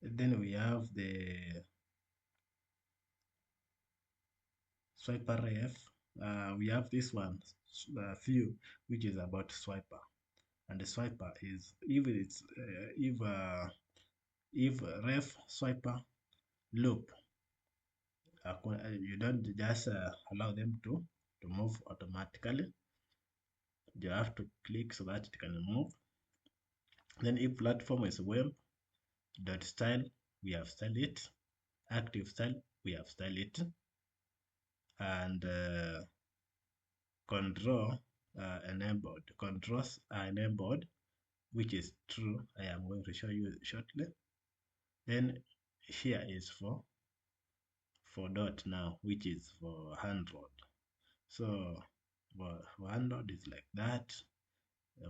Then we have the swiper ref. We have this one view which is about swiper, and the swiper is if ref swiper loop, you don't just allow them to move automatically. You have to click so that it can move. Then if platform is web dot style, we have styled it. Active style, we have styled it. And control enabled. Controls are enabled, which is true. I am going to show you shortly. Then here is for dot now, which is for handled. So for handled is like that.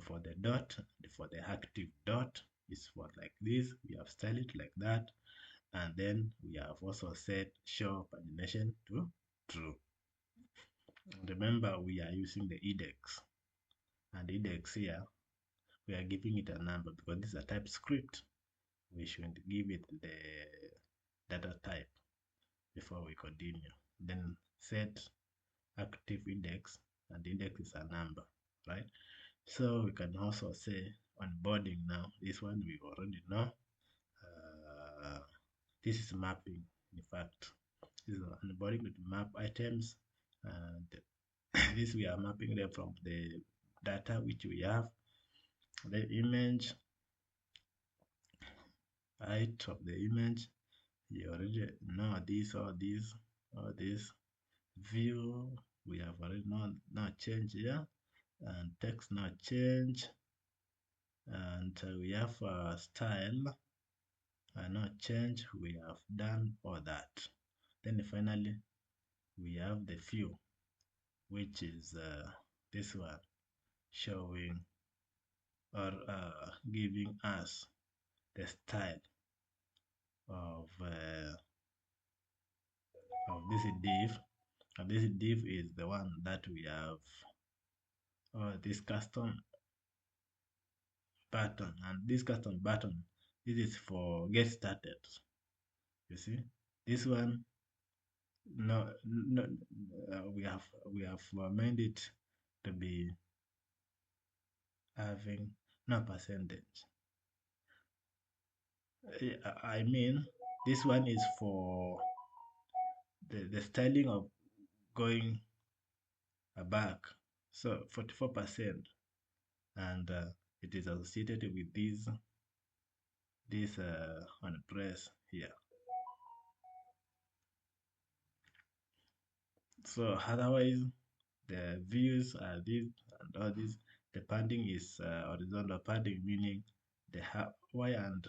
For the dot, for the active dot is for like this. We have styled it like that. And then we have also set show pagination to true. Remember, we are using the index, and index here we are giving it a number because this is a TypeScript. We should give it the data type before we continue. Then set active index, and the index is a number, right? So we can also say onboarding now. This one we already know. This is mapping. In fact, this is onboarding with map items, and this we are mapping them from the data which we have. The image, height of the image, you already know this or this or this. View, we have already know, now change here, and text now change, and we have style, and now change. We have done all that. Then finally we have the view, which is this one, showing or giving us the style of this div. And this div is the one that we have this custom button, and this custom button, this is for get started. You see this one, no, we have made it to be having no percentage. I mean, this one is for the styling of going back, so 44%, and it is associated with this on press here. So otherwise the views are this and all this. The padding is horizontal padding, meaning the y and